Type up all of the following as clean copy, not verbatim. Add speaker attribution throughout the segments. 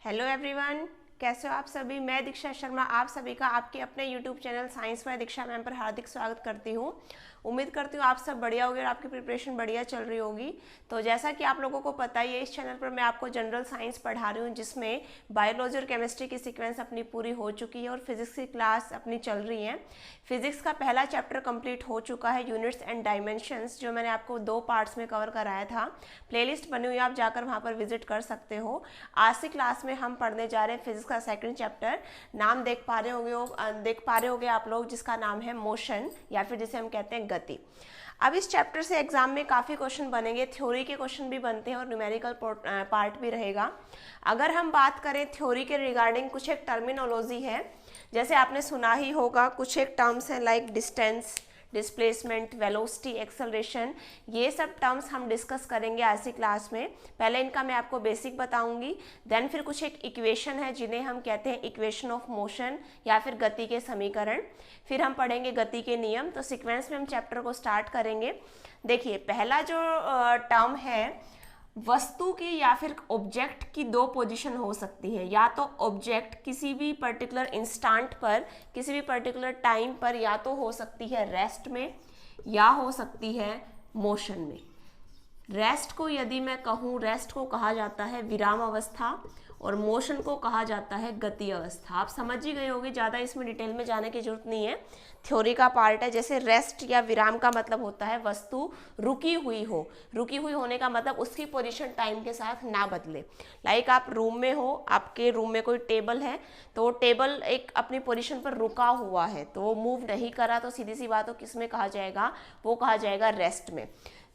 Speaker 1: Hello everyone, कैसे हो आप सभी। मैं दीक्षा शर्मा आप सभी का आपके अपने YouTube channel science by Diksha ma'am पर हार्दिक स्वागत करती हूँ। उम्मीद करती हूँ आप सब बढ़िया होगी और आपकी प्रिपरेशन बढ़िया चल रही होगी। तो जैसा कि आप लोगों को पता ही है, इस चैनल पर मैं आपको जनरल साइंस पढ़ा रही हूँ, जिसमें बायोलॉजी और केमिस्ट्री की सीक्वेंस अपनी पूरी हो चुकी है और फिजिक्स की क्लास अपनी चल रही है। फिजिक्स का पहला चैप्टर कंप्लीट हो चुका है, यूनिट्स एंड डायमेंशंस, जो मैंने आपको 2 पार्ट्स में कवर कराया था। प्लेलिस्ट बनी हुई है, आप जाकर वहाँ पर विजिट कर सकते हो। आज की क्लास में हम पढ़ने जा रहे हैं फिजिक्स का सेकंड चैप्टर। नाम देख पा रहे होंगे आप लोग, जिसका नाम है मोशन, या फिर जिसे हम कहते हैं गति। अब इस चैप्टर से एग्जाम में काफ़ी क्वेश्चन बनेंगे, थ्योरी के क्वेश्चन भी बनते हैं और न्यूमेरिकल पार्ट भी रहेगा। अगर हम बात करें थ्योरी के रिगार्डिंग, कुछ एक टर्मिनोलॉजी है, जैसे आपने सुना ही होगा, कुछ एक टर्म्स हैं like distance, displacement, velocity, acceleration. ये सब टर्म्स हम डिस्कस करेंगे आज की क्लास में। पहले इनका मैं आपको बेसिक बताऊंगी, देन फिर कुछ एक इक्वेशन है जिन्हें हम कहते हैं इक्वेशन ऑफ मोशन या फिर गति के समीकरण। फिर हम पढ़ेंगे गति के नियम। तो सीक्वेंस में हम चैप्टर को स्टार्ट करेंगे। देखिए, पहला जो टर्म है, वस्तु की या फिर ऑब्जेक्ट की 2 पोजीशन हो सकती है। या तो ऑब्जेक्ट किसी भी पर्टिकुलर इंस्टेंट पर, किसी भी पर्टिकुलर टाइम पर, या तो हो सकती है रेस्ट में या हो सकती है मोशन में। रेस्ट को यदि मैं कहूँ, रेस्ट को कहा जाता है विराम अवस्था और मोशन को कहा जाता है गति अवस्था। आप समझ ही गए होंगे, ज़्यादा इसमें डिटेल में जाने की जरूरत नहीं है, थ्योरी का पार्ट है। जैसे रेस्ट या विराम का मतलब होता है वस्तु रुकी हुई हो। रुकी हुई होने का मतलब उसकी पोजीशन टाइम के साथ ना बदले। लाइक आप रूम में हो, आपके रूम में कोई टेबल है, तो वो टेबल एक अपनी पोजीशन पर रुका हुआ है, तो वो मूव नहीं करा, तो सीधी सी बात हो किस में कहा जाएगा, वो कहा जाएगा रेस्ट में।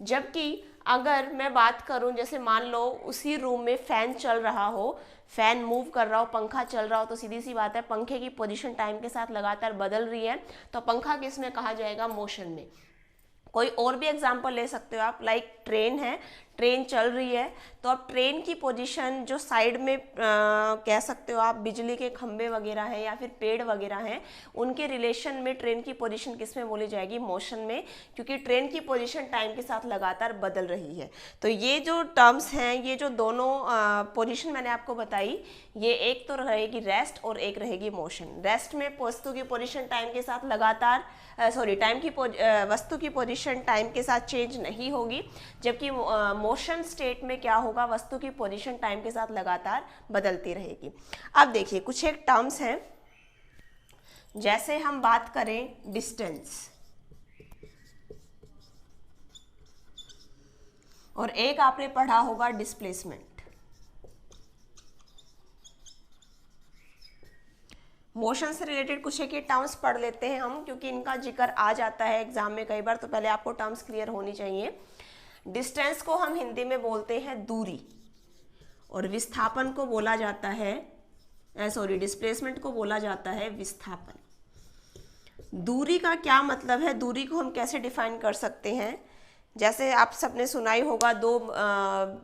Speaker 1: जबकि अगर मैं बात करूं, जैसे मान लो उसी रूम में फैन चल रहा हो, फैन मूव कर रहा हो, पंखा चल रहा हो, तो सीधी सी बात है पंखे की पोजीशन टाइम के साथ लगातार बदल रही है, तो पंखा किस में कहा जाएगा, मोशन में। कोई और भी एग्जांपल ले सकते हो आप, लाइक ट्रेन है, ट्रेन चल रही है, तो अब ट्रेन की पोजीशन जो साइड में कह सकते हो आप, बिजली के खंभे वगैरह हैं या फिर पेड़ वगैरह हैं, उनके रिलेशन में ट्रेन की पोजीशन किस में बोली जाएगी, मोशन में, क्योंकि ट्रेन की पोजीशन टाइम के साथ लगातार बदल रही है। तो ये जो टर्म्स हैं, ये जो दोनों पोजीशन मैंने आपको बताई, ये एक तो रहेगी रेस्ट और एक रहेगी मोशन। रेस्ट में वस्तु की पोजीशन टाइम के साथ लगातार वस्तु की पोजीशन टाइम के साथ चेंज नहीं होगी, जबकि मोशन स्टेट में क्या होगा, वस्तु की पोजीशन टाइम के साथ लगातार बदलती रहेगी। अब देखिए, कुछ एक टर्म्स हैं, जैसे हम बात करें डिस्टेंस, और एक आपने पढ़ा होगा डिस्प्लेसमेंट। मोशन से रिलेटेड कुछ एक टर्म्स पढ़ लेते हैं हम, क्योंकि इनका जिक्र आ जाता है एग्जाम में कई बार, तो पहले आपको टर्म्स क्लियर होनी चाहिए। डिस्टेंस को हम हिंदी में बोलते हैं दूरी, और विस्थापन को बोला जाता है डिस्प्लेसमेंट को बोला जाता है विस्थापन। दूरी का क्या मतलब है, दूरी को हम कैसे डिफाइन कर सकते हैं। जैसे आप सबने सुना ही होगा, 2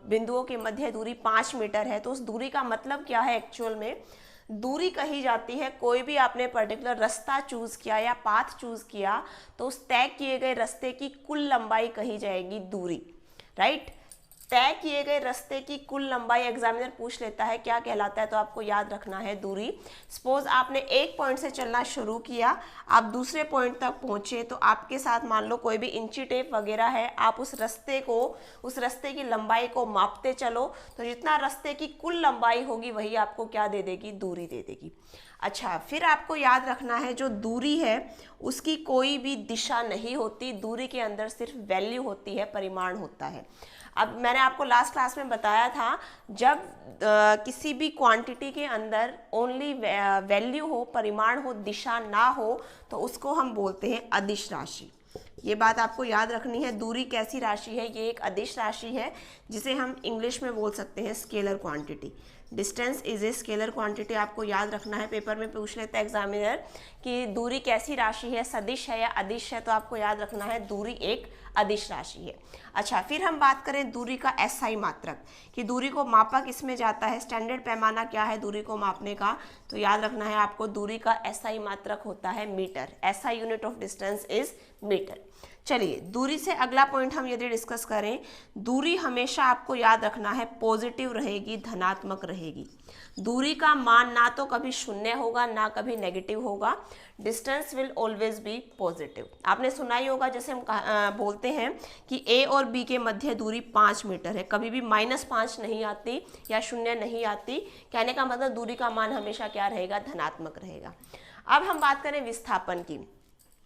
Speaker 1: बिंदुओं के मध्य दूरी 5 मीटर है, तो उस दूरी का मतलब क्या है एक्चुअल में। दूरी कही जाती है, कोई भी आपने पर्टिकुलर रास्ता चूज किया या पाथ चूज किया, तो उस तय किए गए रास्ते की कुल लंबाई कही जाएगी दूरी, राइट। तय किए गए रास्ते की कुल लंबाई एग्जामिनर पूछ लेता है क्या कहलाता है, तो आपको याद रखना है दूरी। सपोज आपने एक पॉइंट से चलना शुरू किया, आप दूसरे पॉइंट तक पहुंचे, तो आपके साथ मान लो कोई भी इंची टेप वगैरह है, आप उस रास्ते की लंबाई को मापते चलो, तो जितना रास्ते की कुल लंबाई होगी वही आपको क्या दे देगी, दूरी दे देगी। अच्छा, फिर आपको याद रखना है, जो दूरी है उसकी कोई भी दिशा नहीं होती, दूरी के अंदर सिर्फ वैल्यू होती है, परिमाण होता है। अब मैंने आपको लास्ट क्लास में बताया था, जब किसी भी क्वांटिटी के अंदर ओनली वैल्यू हो, परिमाण हो, दिशा ना हो, तो उसको हम बोलते हैं अदिश राशि। ये बात आपको याद रखनी है। दूरी कैसी राशि है, ये एक अदिश राशि है, जिसे हम इंग्लिश में बोल सकते हैं scalar quantity. Distance is a scalar quantity, आपको याद रखना है, पेपर में पूछ लेता है एग्जामिनर कि दूरी कैसी राशि है, सदिश है या अदिश है, तो आपको याद रखना है दूरी एक अदिश राशि है। अच्छा, फिर हम बात करें दूरी का एसआई मात्रक, कि दूरी को मापा किसमें जाता है, स्टैंडर्ड पैमाना क्या है दूरी को मापने का, तो याद रखना है आपको दूरी का एसआई मात्रक होता है metre. SI unit of distance is metre. चलिए दूरी से अगला पॉइंट हम यदि डिस्कस करें, दूरी हमेशा आपको याद रखना है पॉजिटिव रहेगी, धनात्मक रहेगी। दूरी का मान ना तो कभी शून्य होगा ना कभी नेगेटिव होगा। Distance will always be positive. आपने सुना ही होगा, जैसे हम बोलते हैं कि ए और बी के मध्य दूरी 5 मीटर है, कभी भी -5 नहीं आती या शून्य नहीं आती। कहने का मतलब दूरी का मान हमेशा क्या रहेगा, धनात्मक रहेगा। अब हम बात करें विस्थापन की।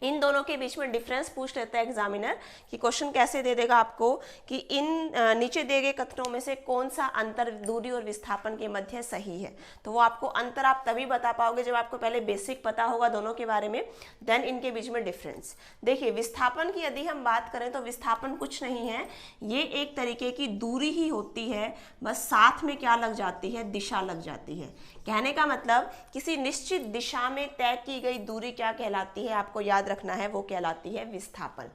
Speaker 1: इन दोनों के बीच में डिफरेंस पूछ लेता है एग्जामिनर कि क्वेश्चन कैसे दे देगा आपको कि इन नीचे दिए गए कथनों में से कौन सा अंतर दूरी और विस्थापन के मध्य सही है। तो वो आपको अंतर आप तभी बता पाओगे जब आपको पहले बेसिक पता होगा दोनों के बारे में, देन इनके बीच में डिफरेंस। देखिए विस्थापन की यदि हम बात करें तो विस्थापन कुछ नहीं है, ये एक तरीके की दूरी ही होती है, बस साथ में क्या लग जाती है, दिशा लग जाती है। कहने का मतलब किसी निश्चित दिशा में तय की गई दूरी क्या कहलाती है, आपको याद रखना है, वो कहलाती है विस्थापन।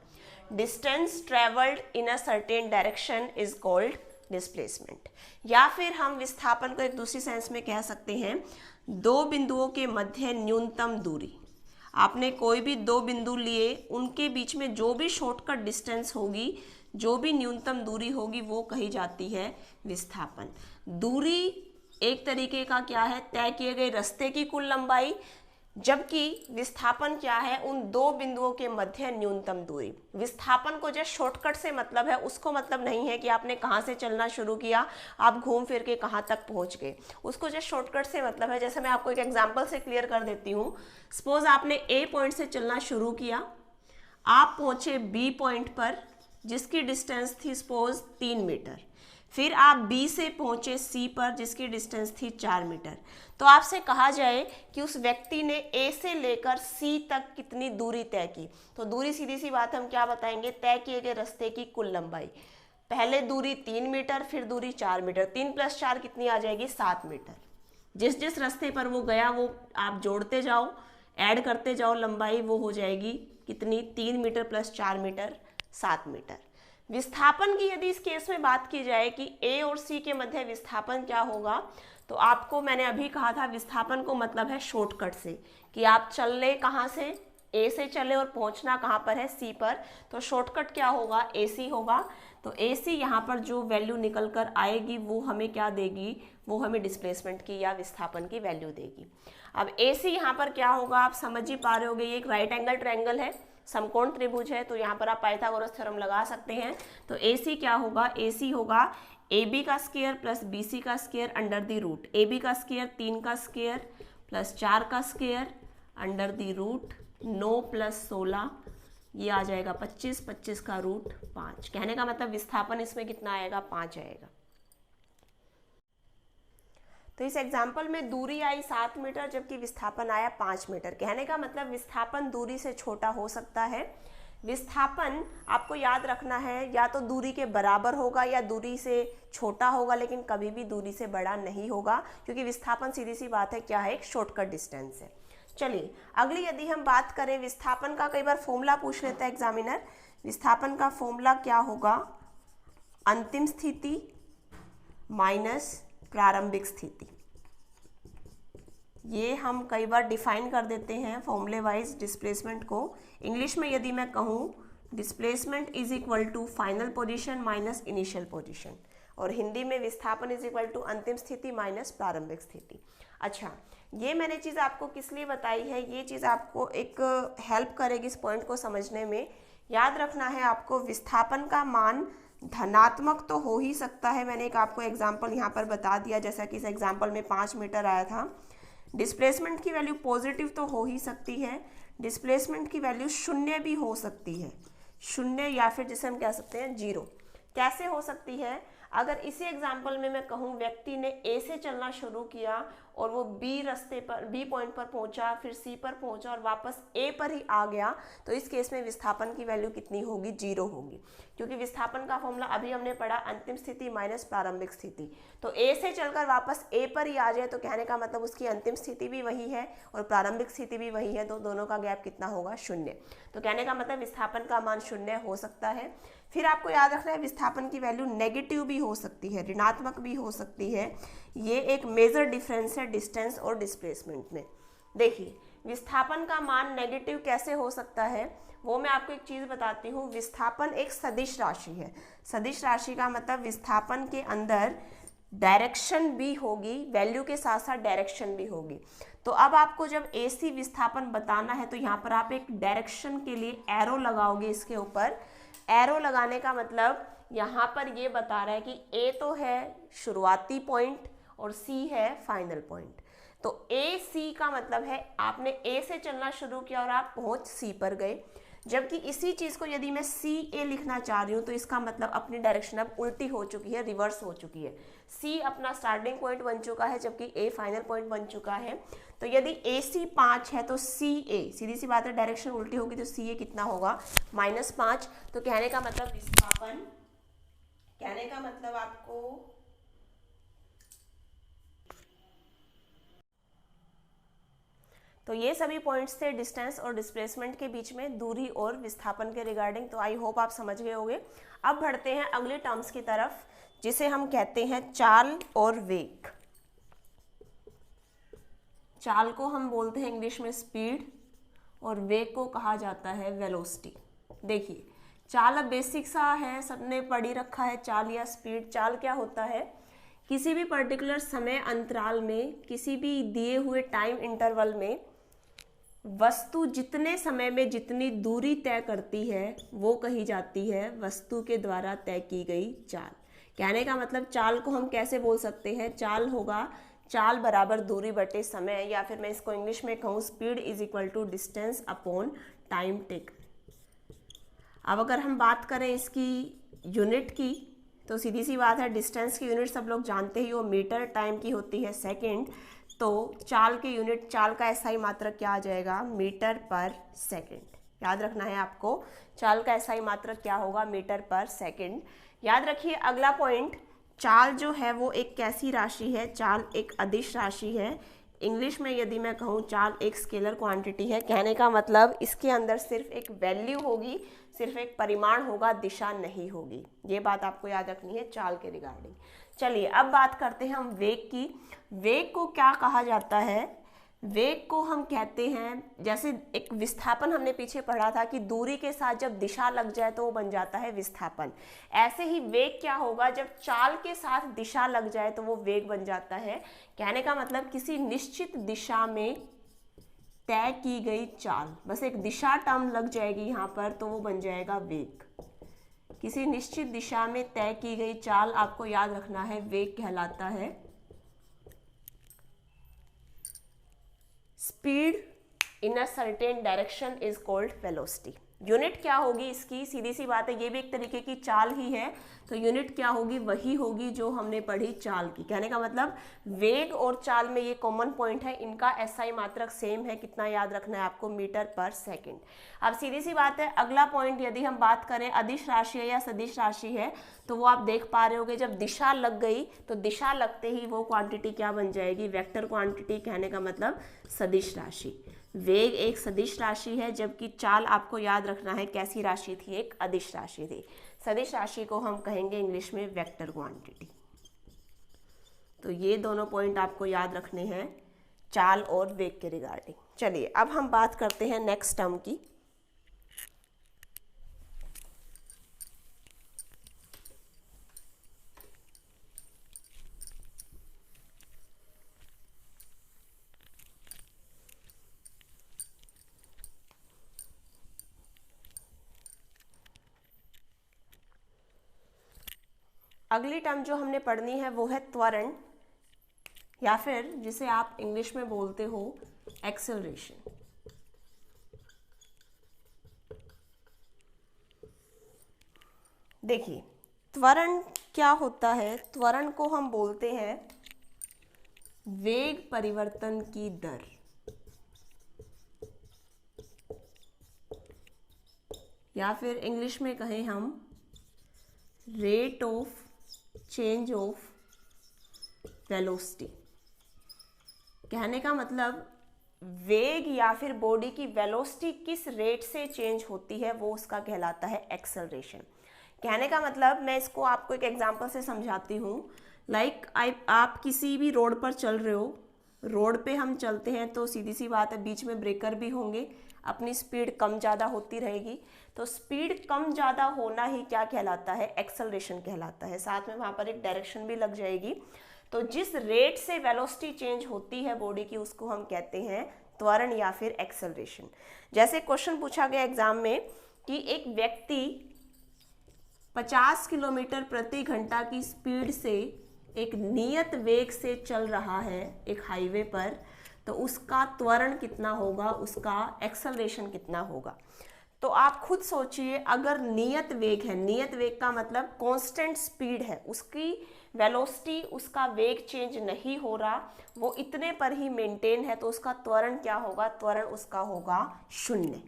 Speaker 1: Distance travelled in a certain direction is called displacement. या फिर हम विस्थापन को एक दूसरी सेंस में कह सकते हैं, दो बिंदुओं के मध्य न्यूनतम दूरी। आपने कोई भी दो बिंदु लिए, उनके बीच में जो भी शॉर्टकट डिस्टेंस होगी, जो भी न्यूनतम दूरी होगी, वो कही जाती है विस्थापन। दूरी एक तरीके का क्या है, तय किए गए रास्ते की कुल लंबाई, जबकि विस्थापन क्या है, उन दो बिंदुओं के मध्य न्यूनतम दूरी। विस्थापन को जो शॉर्टकट से मतलब है, उसको मतलब नहीं है कि आपने कहाँ से चलना शुरू किया, आप घूम फिर के कहाँ तक पहुँच गए। उसको जो शॉर्टकट से मतलब है, जैसे मैं आपको एक एग्जाम्पल से क्लियर कर देती हूँ। सपोज आपने ए पॉइंट से चलना शुरू किया, आप पहुँचे बी पॉइंट पर जिसकी डिस्टेंस थी सपोज 3 मीटर। फिर आप B से पहुंचे C पर जिसकी डिस्टेंस थी 4 मीटर। तो आपसे कहा जाए कि उस व्यक्ति ने A से लेकर C तक कितनी दूरी तय की, तो दूरी सीधी सी बात हम क्या बताएंगे, तय किए गए रास्ते की कुल लंबाई। पहले दूरी 3 मीटर, फिर दूरी 4 मीटर, 3 + 4 कितनी आ जाएगी, 7 मीटर। जिस जिस रास्ते पर वो गया वो आप जोड़ते जाओ, ऐड करते जाओ, लंबाई वो हो जाएगी कितनी, 3 मीटर + 4 मीटर, 7 मीटर। विस्थापन की यदि इस केस में बात की जाए कि ए और सी के मध्य विस्थापन क्या होगा, तो आपको मैंने अभी कहा था विस्थापन को मतलब है शॉर्टकट से, कि आप चलने कहाँ से, ए से चले और पहुंचना कहाँ पर है, सी पर। तो शॉर्टकट क्या होगा, ए सी होगा। तो ए सी यहाँ पर जो वैल्यू निकल कर आएगी वो हमें क्या देगी, वो हमें डिस्प्लेसमेंट की या विस्थापन की वैल्यू देगी। अब ए सी यहाँ पर क्या होगा, आप समझ ही पा रहे होगे, ये एक राइट एंगल ट्रायंगल है, समकोण त्रिभुज है, तो यहाँ पर आप पाइथागोरस थ्योरम लगा सकते हैं। तो AC क्या होगा, AC होगा AB का स्क्वायर प्लस BC का square under the root, AB का स्क्वायर 3 का स्क्वायर प्लस 4 का स्क्वायर अंडर द रूट 9 + 16, ये आ जाएगा 25, 25 का रूट 5। कहने का मतलब विस्थापन इसमें कितना आएगा, 5 आएगा। तो इस एग्जाम्पल में दूरी आई 7 मीटर जबकि विस्थापन आया 5 मीटर। कहने का मतलब विस्थापन दूरी से छोटा हो सकता है। विस्थापन आपको याद रखना है, या तो दूरी के बराबर होगा या दूरी से छोटा होगा, लेकिन कभी भी दूरी से बड़ा नहीं होगा, क्योंकि विस्थापन सीधी सी बात है क्या है, एक शॉर्टकट डिस्टेंस है। चलिए अगली यदि हम बात करें विस्थापन का, कई बार फॉर्मूला पूछ लेता है एग्जामिनर। विस्थापन का फॉर्मूला क्या होगा, अंतिम स्थिति माइनस प्रारंभिक स्थिति। ये हम कई बार डिफाइन कर देते हैं फॉर्मूले वाइज डिस्प्लेसमेंट को। इंग्लिश में यदि मैं कहूँ, displacement is equal to final position minus initial position, और हिंदी में विस्थापन इज इक्वल टू अंतिम स्थिति माइनस प्रारंभिक स्थिति। अच्छा, ये मैंने चीज़ आपको किस लिए बताई है, ये चीज़ आपको एक हेल्प करेगी इस पॉइंट को समझने में। याद रखना है आपको, विस्थापन का मान धनात्मक तो हो ही सकता है, मैंने एक आपको एग्जाम्पल यहाँ पर बता दिया, जैसा कि इस एग्जाम्पल में 5 मीटर आया था। डिस्प्लेसमेंट की वैल्यू पॉजिटिव तो हो ही सकती है, डिस्प्लेसमेंट की वैल्यू 0 भी हो सकती है, 0 या फिर जिसे हम कह सकते हैं 0। कैसे हो सकती है, अगर इसी एग्जाम्पल में मैं कहूँ व्यक्ति ने ए से चलना शुरू किया और वो बी रास्ते पर, बी पॉइंट पर पहुंचा, फिर सी पर पहुंचा और वापस ए पर ही आ गया, तो इस केस में विस्थापन की वैल्यू कितनी होगी, 0 होगी, क्योंकि विस्थापन का फॉर्मूला अभी हमने पढ़ा अंतिम स्थिति माइनस प्रारंभिक स्थिति। तो ए से चलकर वापस ए पर ही आ जाए तो कहने का मतलब उसकी अंतिम स्थिति भी वही है और प्रारंभिक स्थिति भी वही है, तो दोनों का गैप कितना होगा, 0। तो कहने का मतलब विस्थापन का मान 0 हो सकता है। फिर आपको याद रखना है विस्थापन की वैल्यू नेगेटिव भी हो सकती है, ऋणात्मक भी हो सकती है। ये एक मेजर डिफरेंस है डिस्टेंस और डिस्प्लेसमेंट में। देखिए विस्थापन का मान नेगेटिव कैसे हो सकता है वो मैं आपको एक चीज़ बताती हूँ। विस्थापन एक सदिश राशि है। सदिश राशि का मतलब विस्थापन के अंदर डायरेक्शन भी होगी, वैल्यू के साथ साथ डायरेक्शन भी होगी। तो अब आपको जब AC विस्थापन बताना है तो यहाँ पर आप एक डायरेक्शन के लिए एरो लगाओगे इसके ऊपर। एरो लगाने का मतलब यहाँ पर ये बता रहा है कि A तो है शुरुआती पॉइंट और C है फाइनल पॉइंट। तो AC का मतलब है आपने A से चलना शुरू किया और आप पहुँच C पर गए। जबकि इसी चीज़ को यदि मैं CA लिखना चाह रही हूँ तो इसका मतलब अपनी डायरेक्शन अब उल्टी हो चुकी है, रिवर्स हो चुकी है। C अपना स्टार्टिंग पॉइंट बन चुका है जबकि A फाइनल पॉइंट बन चुका है। तो यदि AC 5 है तो CA, सीधी सी बात है, डायरेक्शन उल्टी होगी तो CA कितना होगा, -5। तो कहने का मतलब विस्थापन, कहने का मतलब आपको तो ये सभी पॉइंट्स थे डिस्टेंस और डिस्प्लेसमेंट के बीच में, दूरी और विस्थापन के रिगार्डिंग। तो आई होप आप समझ गए होंगे। अब बढ़ते हैं अगले टर्म्स की तरफ जिसे हम कहते हैं चाल और वेग। चाल को हम बोलते हैं इंग्लिश में स्पीड और वेग को कहा जाता है वेलोसिटी। देखिए चाल अब बेसिक सा है, सबने पढ़ी रखा है चाल या स्पीड। चाल क्या होता है, किसी भी पर्टिकुलर समय अंतराल में, किसी भी दिए हुए टाइम इंटरवल में वस्तु जितने समय में जितनी दूरी तय करती है वो कही जाती है वस्तु के द्वारा तय की गई चाल। कहने का मतलब चाल को हम कैसे बोल सकते हैं, चाल होगा चाल बराबर दूरी बटे समय, या फिर मैं इसको इंग्लिश में कहूँ speed is equal to distance upon time take. अब अगर हम बात करें इसकी यूनिट की तो सीधी सी बात है, डिस्टेंस की यूनिट सब लोग जानते ही वो मीटर, टाइम की होती है सेकेंड। तो चाल की यूनिट, चाल का SI मात्रक क्या आ जाएगा, मीटर पर सेकेंड। याद रखना है आपको, चाल का SI मात्रक क्या होगा, मीटर पर सेकेंड। याद रखिए अगला पॉइंट, चाल जो है वो एक कैसी राशि है, चाल एक अदिश राशि है। इंग्लिश में यदि मैं कहूँ चाल एक स्केलर क्वांटिटी है। कहने का मतलब इसके अंदर सिर्फ एक वैल्यू होगी, सिर्फ एक परिमाण होगा, दिशा नहीं होगी। ये बात आपको याद रखनी है चाल के रिगार्डिंग। चलिए अब बात करते हैं हम वेग की। वेग को क्या कहा जाता है, वेग को हम कहते हैं, जैसे एक विस्थापन हमने पीछे पढ़ा था कि दूरी के साथ जब दिशा लग जाए तो वो बन जाता है विस्थापन। ऐसे ही वेग क्या होगा, जब चाल के साथ दिशा लग जाए तो वो वेग बन जाता है। कहने का मतलब किसी निश्चित दिशा में तय की गई चाल, बस एक दिशा टर्म लग जाएगी यहाँ पर तो वो बन जाएगा वेग। किसी निश्चित दिशा में तय की गई चाल आपको याद रखना है वेग कहलाता है। Speed in a certain direction is called velocity. Unit क्या होगी इसकी, सीधी सी बात है, ये भी एक तरीके की चाल ही है। तो यूनिट क्या होगी, वही होगी जो हमने पढ़ी चाल की। कहने का मतलब वेग और चाल में ये कॉमन पॉइंट है, इनका SI मात्रक सेम है। कितना याद रखना है आपको, मीटर पर सेकेंड। अब सीधी सी बात है अगला पॉइंट, यदि हम बात करें अदिश राशि है या सदिश राशि है तो वो आप देख पा रहे होगे जब दिशा लग गई तो दिशा लगते ही वो क्वांटिटी क्या बन जाएगी, वेक्टर क्वांटिटी। कहने का मतलब सदिश राशि। वेग एक सदिश राशि है जबकि चाल आपको याद रखना है कैसी राशि थी, एक अदिश राशि थी। सदिश राशि को हम कहेंगे इंग्लिश में वेक्टर क्वांटिटी। तो ये दोनों पॉइंट आपको याद रखने हैं चाल और वेग के रिगार्डिंग। चलिए अब हम बात करते हैं नेक्स्ट टर्म की। अगली टर्म जो हमने पढ़नी है वो है त्वरण, या फिर जिसे आप इंग्लिश में बोलते हो एक्सेलरेशन। देखिए त्वरण क्या होता है, त्वरण को हम बोलते हैं वेग परिवर्तन की दर, या फिर इंग्लिश में कहें हम rate of change of velocity. कहने का मतलब वेग या फिर बॉडी की वेलोसिटी किस रेट से चेंज होती है वो उसका कहलाता है एक्सेलरेशन। कहने का मतलब मैं इसको आपको एक एग्जांपल से समझाती हूँ। लाइक आप किसी भी रोड पर चल रहे हो, रोड पे हम चलते हैं तो सीधी सी बात है बीच में ब्रेकर भी होंगे, अपनी स्पीड कम ज़्यादा होती रहेगी। तो स्पीड कम ज़्यादा होना ही क्या कहलाता है, एक्सेलरेशन कहलाता है। साथ में वहाँ पर एक डायरेक्शन भी लग जाएगी। तो जिस रेट से वेलोसिटी चेंज होती है बॉडी की उसको हम कहते हैं त्वरण या फिर एक्सेलरेशन। जैसे क्वेश्चन पूछा गया एग्जाम में कि एक व्यक्ति 50 किलोमीटर प्रति घंटा की स्पीड से एक नियत वेग से चल रहा है एक हाईवे पर, तो उसका त्वरण कितना होगा, उसका एक्सेलरेशन कितना होगा। तो आप खुद सोचिए, अगर नियत वेग है, नियत वेग का मतलब कांस्टेंट स्पीड है, उसकी वेलोसिटी, उसका वेग चेंज नहीं हो रहा, वो इतने पर ही मेंटेन है, तो उसका त्वरण क्या होगा, त्वरण उसका होगा 0।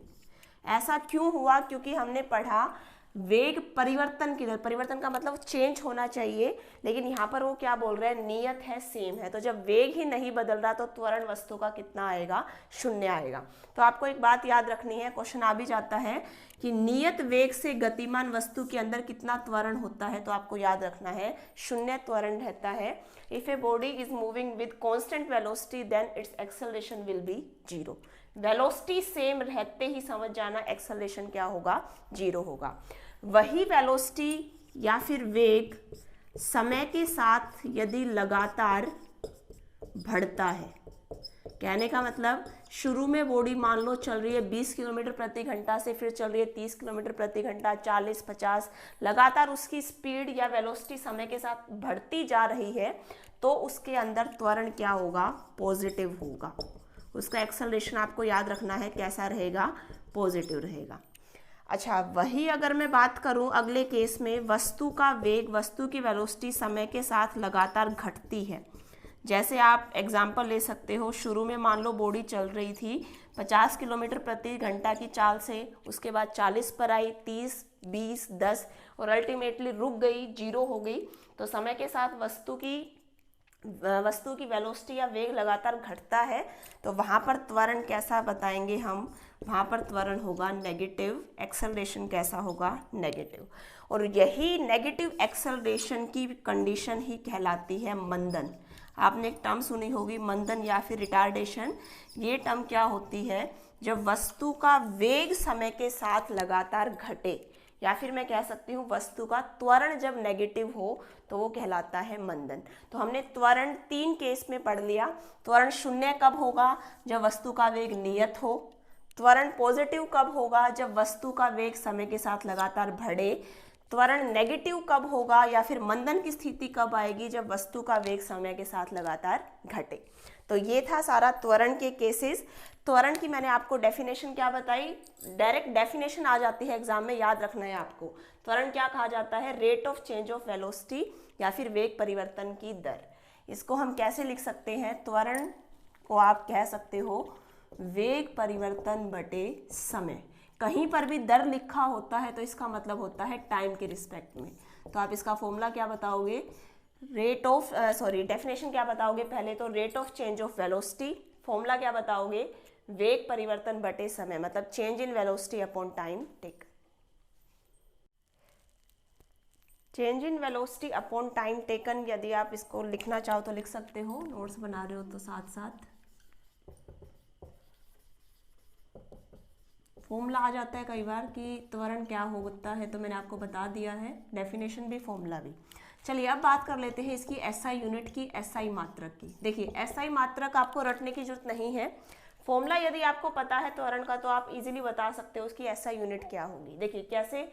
Speaker 1: ऐसा क्यों हुआ, क्योंकि हमने पढ़ा वेग परिवर्तन की दर, परिवर्तन का मतलब चेंज होना चाहिए, लेकिन यहाँ पर वो क्या बोल रहे हैं, नियत है, सेम है। तो जब वेग ही नहीं बदल रहा तो त्वरण वस्तु का कितना आएगा, 0 आएगा। तो आपको एक बात याद रखनी है, क्वेश्चन आ भी जाता है कि नियत वेग से गतिमान वस्तु के अंदर कितना त्वरण होता है, तो आपको याद रखना है 0 त्वरण रहता है। If a body is moving with constant velocity then its acceleration will be 0। Velocity same रहते ही समझ जाना एक्सेलरेशन क्या होगा, 0 होगा। वही वेलोसिटी या फिर वेग समय के साथ यदि लगातार बढ़ता है, कहने का मतलब शुरू में बॉडी मान लो चल रही है 20 किलोमीटर प्रति घंटा से, फिर चल रही है 30 किलोमीटर प्रति घंटा, 40, 50, लगातार उसकी स्पीड या वेलोसिटी समय के साथ बढ़ती जा रही है, तो उसके अंदर त्वरण क्या होगा, पॉजिटिव होगा। उसका एक्सेलरेशन आपको याद रखना है कैसा रहेगा, पॉजिटिव रहेगा। अच्छा, वही अगर मैं बात करूं अगले केस में, वस्तु का वेग, वस्तु की वेलोसिटी समय के साथ लगातार घटती है। जैसे आप एग्जाम्पल ले सकते हो, शुरू में मान लो बॉडी चल रही थी 50 किलोमीटर प्रति घंटा की चाल से, उसके बाद 40 पर आई, 30, 20, 10 और अल्टीमेटली रुक गई, 0 हो गई। तो समय के साथ वस्तु की वेलोसिटी या वेग लगातार घटता है, तो वहाँ पर त्वरण कैसा बताएंगे हम, वहाँ पर त्वरण होगा नेगेटिव, एक्सेलरेशन कैसा होगा, नेगेटिव। और यही नेगेटिव एक्सेलरेशन की कंडीशन ही कहलाती है मंदन। आपने एक टर्म सुनी होगी मंदन या फिर रिटार्डेशन। ये टर्म क्या होती है, जब वस्तु का वेग समय के साथ लगातार घटे, या फिर मैं कह सकती हूँ वस्तु का त्वरण जब नेगेटिव हो तो वो कहलाता है मंदन। तो हमने त्वरण 3 केस में पढ़ लिया। त्वरण 0 कब होगा, जब वस्तु का वेग नियत हो। त्वरण पॉजिटिव कब होगा, जब वस्तु का वेग समय के साथ लगातार बढ़े। त्वरण नेगेटिव कब होगा या फिर मंदन की स्थिति कब आएगी, जब वस्तु का वेग समय के साथ लगातार घटे। तो ये था सारा त्वरण के केसेस। त्वरण की मैंने आपको डेफिनेशन क्या बताई, डायरेक्ट डेफिनेशन आ जाती है एग्जाम में, याद रखना है आपको। त्वरण क्या कहा जाता है, rate of change of velocity या फिर वेग परिवर्तन की दर। इसको हम कैसे लिख सकते हैं, त्वरण को आप कह सकते हो वेग परिवर्तन बटे समय। कहीं पर भी दर लिखा होता है तो इसका मतलब होता है टाइम के रिस्पेक्ट में। तो आप इसका फॉर्मूला क्या बताओगे, डेफिनेशन क्या बताओगे, पहले तो rate of change of velocity, formula क्या बताओगे, वेग परिवर्तन बटे समय, मतलब change in velocity upon time taken. Change in velocity upon time taken, यदि आप इसको लिखना चाहो तो लिख सकते हो, नोट्स बना रहे हो तो साथ साथ। फॉर्मूला आ जाता है कई बार कि त्वरण क्या होता है, तो मैंने आपको बता दिया है, डेफिनेशन भी फॉर्मूला भी। चलिए अब बात कर लेते हैं इसकी एसआई यूनिट की, एसआई मात्रक की। देखिए एसआई मात्रक आपको रटने की जरूरत नहीं है, फॉर्मूला यदि आपको पता है त्वरण का तो आप इजीली बता सकते हो उसकी एसआई यूनिट क्या होगी। देखिए कैसे,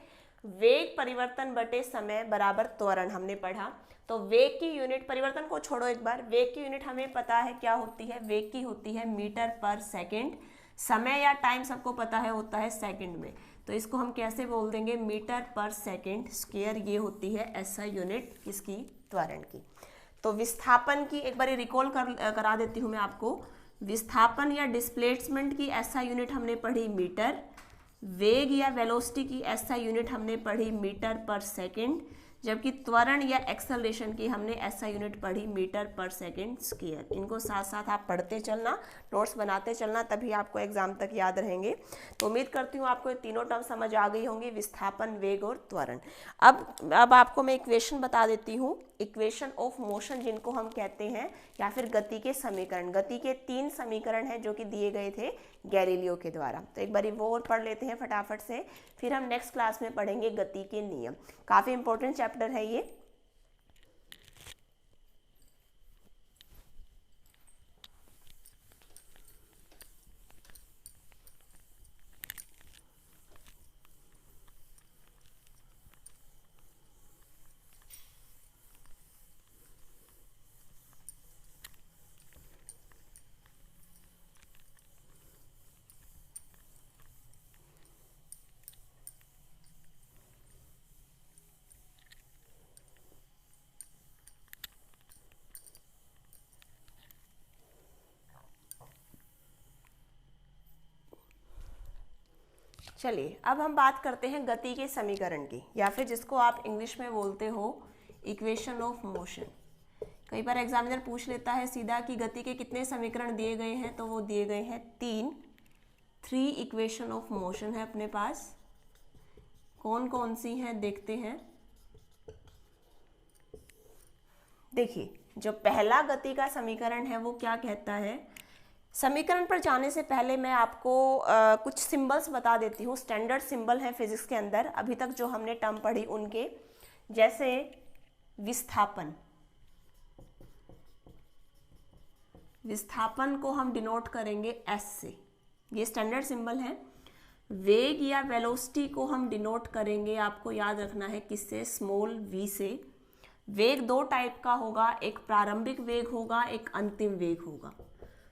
Speaker 1: वेग परिवर्तन बटे समय बराबर त्वरण हमने पढ़ा। तो वेग की यूनिट, परिवर्तन को छोड़ो एक बार, वेग की यूनिट हमें पता है क्या होती है, वेग की होती है मीटर पर सेकेंड। समय या टाइम सबको पता है होता है सेकंड में, तो इसको हम कैसे बोल देंगे, मीटर पर सेकंड स्क्वायर। ये होती है एसआई यूनिट किसकी, त्वरण की। तो विस्थापन की एक बार रिकॉल करा देती हूँ मैं आपको। विस्थापन या डिस्प्लेसमेंट की एसआई यूनिट हमने पढ़ी मीटर, वेग या वेलोसिटी की एसआई यूनिट हमने पढ़ी मीटर पर सेकंड, जबकि त्वरण या एक्सेलरेशन की हमने एसआई यूनिट पढ़ी मीटर पर सेकंड स्क्वायर। इनको साथ साथ आप पढ़ते चलना, नोट्स बनाते चलना, तभी आपको एग्जाम तक याद रहेंगे। तो उम्मीद करती हूँ आपको ये तीनों टर्म समझ आ गई होंगी, विस्थापन, वेग और त्वरण। अब आपको मैं इक्वेशन बता देती हूँ, इक्वेशन ऑफ मोशन जिनको हम कहते हैं, या फिर गति के समीकरण। गति के 3 समीकरण हैं जो कि दिए गए थे गैलीलियो के द्वारा। तो एक बार वो और पढ़ लेते हैं फटाफट से, फिर हम नेक्स्ट क्लास में पढ़ेंगे गति के नियम। काफ़ी इंपॉर्टेंट चैप्टर है ये। चलिए अब हम बात करते हैं गति के समीकरण की, या फिर जिसको आप इंग्लिश में बोलते हो इक्वेशन ऑफ मोशन। कई बार एग्जामिनर पूछ लेता है सीधा कि गति के कितने समीकरण दिए गए हैं, तो वो दिए गए हैं 3 इक्वेशन ऑफ मोशन है अपने पास। कौन कौन सी हैं देखते हैं। देखिए जो पहला गति का समीकरण है वो क्या कहता है। समीकरण पर जाने से पहले मैं आपको कुछ सिंबल्स बता देती हूँ। स्टैंडर्ड सिंबल है फिजिक्स के अंदर अभी तक जो हमने टर्म पढ़ी उनके, जैसे विस्थापन। विस्थापन को हम डिनोट करेंगे एस से, ये स्टैंडर्ड सिंबल है। वेग या वेलोसिटी को हम डिनोट करेंगे, आपको याद रखना है किससे, स्मॉल वी से। वेग 2 टाइप का होगा, एक प्रारंभिक वेग होगा, एक अंतिम वेग होगा।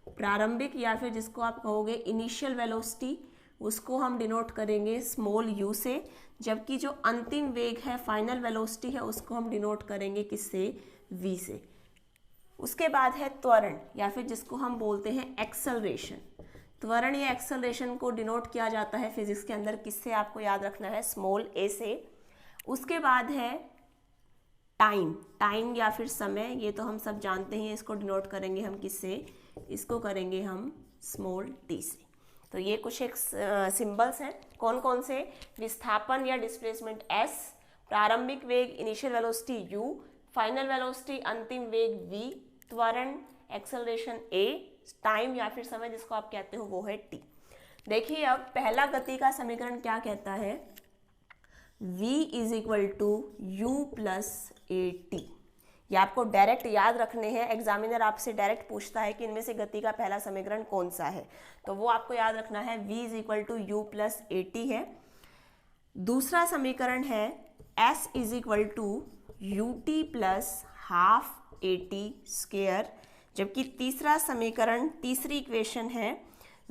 Speaker 1: प्रारंभिक या फिर जिसको आप कहोगे इनिशियल वेलोसिटी, उसको हम डिनोट करेंगे स्मॉल यू से, जबकि जो अंतिम वेग है, फाइनल वेलोसिटी है, उसको हम डिनोट करेंगे किससे, वी से। उसके बाद है त्वरण या फिर जिसको हम बोलते हैं एक्सेलरेशन। त्वरण या एक्सेलरेशन को डिनोट किया जाता है फिजिक्स के अंदर किससे, आपको याद रखना है स्मॉल ए से। उसके बाद है टाइम या फिर समय, ये तो हम सब जानते हैं, इसको डिनोट करेंगे हम किससे, इसको करेंगे हम स्मॉल टी से। तो ये कुछ एक सिंबल्स हैं। कौन कौन से, विस्थापन या डिस्प्लेसमेंट एस, प्रारंभिक वेग initial velocity you, final velocity अंतिम वेग वी, त्वरण एक्सेलरेशन ए, टाइम या फिर समय जिसको आप कहते हो वो है टी। देखिए अब पहला गति का समीकरण क्या कहता है, v is equal to u plus a t. ये आपको डायरेक्ट याद रखने हैं। एग्जामिनर आपसे डायरेक्ट पूछता है कि इनमें से गति का पहला समीकरण कौन सा है, तो वो आपको याद रखना है v is equal to u plus a t है। दूसरा समीकरण है s is equal to u t plus half a t square, जबकि तीसरा समीकरण, तीसरी इक्वेशन है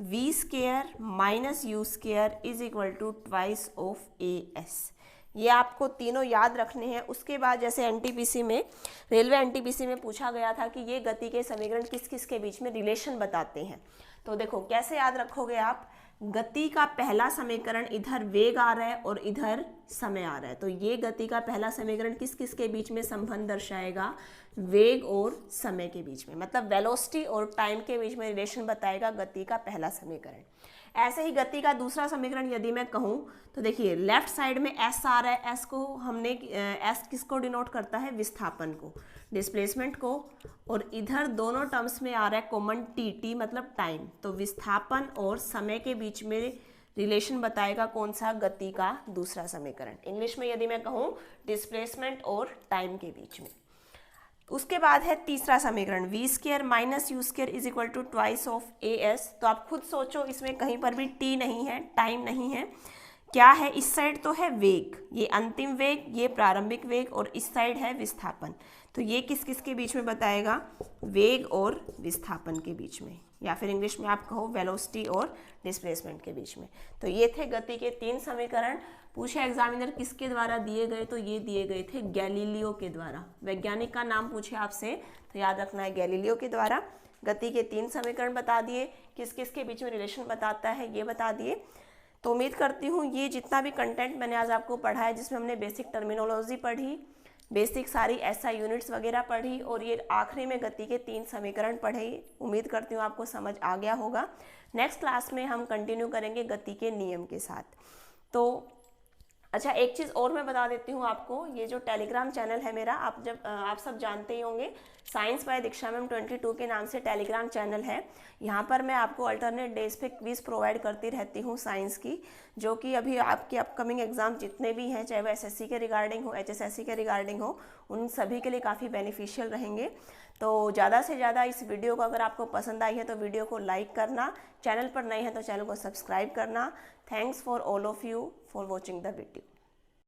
Speaker 1: v square minus u square is equal to twice of a s. ये आपको तीनों याद रखने हैं। उसके बाद जैसे एनटीपीसी में, रेलवे एनटीपीसी में पूछा गया था कि ये गति के समीकरण किस किस के बीच में रिलेशन बताते हैं, तो देखो कैसे याद रखोगे आप। गति का पहला समीकरण, इधर वेग आ रहा है और इधर समय आ रहा है, तो ये गति का पहला समीकरण किस किस के बीच में संबंध दर्शाएगा, वेग और समय के बीच में, मतलब वेलोसिटी और टाइम के बीच में रिलेशन बताएगा गति का पहला समीकरण। ऐसे ही गति का दूसरा समीकरण यदि मैं कहूँ तो देखिए लेफ्ट साइड में एस आ रहा है, एस को हमने, एस किसको डिनोट करता है, विस्थापन को, डिस्प्लेसमेंट को, और इधर दोनों टर्म्स में आ रहा है कॉमन टी, टी मतलब टाइम। तो विस्थापन और समय के बीच में रिलेशन बताएगा कौन सा, गति का दूसरा समीकरण। इंग्लिश में यदि मैं कहूँ डिस्प्लेसमेंट और टाइम के बीच में। उसके बाद है तीसरा समीकरण v square minus u square is equal to twice of a s. तो आप खुद सोचो, इसमें कहीं पर भी टी नहीं है, टाइम नहीं है, क्या है, इस साइड तो है वेग, ये अंतिम वेग, ये प्रारंभिक वेग, और इस साइड है विस्थापन। तो ये किस किस के बीच में बताएगा, वेग और विस्थापन के बीच में, या फिर इंग्लिश में आप कहो वेलोसिटी और डिस्प्लेसमेंट के बीच में। तो ये थे गति के 3 समीकरण। पूछे एग्जामिनर किसके द्वारा दिए गए, तो ये दिए गए थे गैलीलियो के द्वारा। वैज्ञानिक का नाम पूछे आपसे तो याद रखना है गैलीलियो के द्वारा। गति के 3 समीकरण बता दिए, किस किस के बीच में रिलेशन बताता है ये बता दिए। तो उम्मीद करती हूँ ये जितना भी कंटेंट मैंने आज आपको पढ़ा है, जिसमें हमने बेसिक टर्मिनोलॉजी पढ़ी, बेसिक सारी एसआई यूनिट्स वगैरह पढ़ी, और ये आखिरी में गति के 3 समीकरण पढ़े, उम्मीद करती हूँ आपको समझ आ गया होगा। नेक्स्ट क्लास में हम कंटिन्यू करेंगे गति के नियम के साथ। तो अच्छा, एक चीज़ और मैं बता देती हूँ आपको, ये जो टेलीग्राम चैनल है मेरा, आप सब जानते ही होंगे, साइंस बाय दीक्षा मैम 22 के नाम से टेलीग्राम चैनल है। यहाँ पर मैं आपको अल्टरनेट डेज पे क्विज़ प्रोवाइड करती रहती हूँ साइंस की, जो कि अभी आपके अपकमिंग एग्जाम जितने भी हैं, चाहे वो एसएससी के रिगार्डिंग हो, एचएसएससी के रिगार्डिंग हो, उन सभी के लिए काफ़ी बेनिफिशियल रहेंगे। तो ज़्यादा से ज़्यादा इस वीडियो को अगर आपको पसंद आई है तो वीडियो को लाइक करना, चैनल पर नए हैं तो चैनल को सब्सक्राइब करना। Thanks for all of you for watching the video.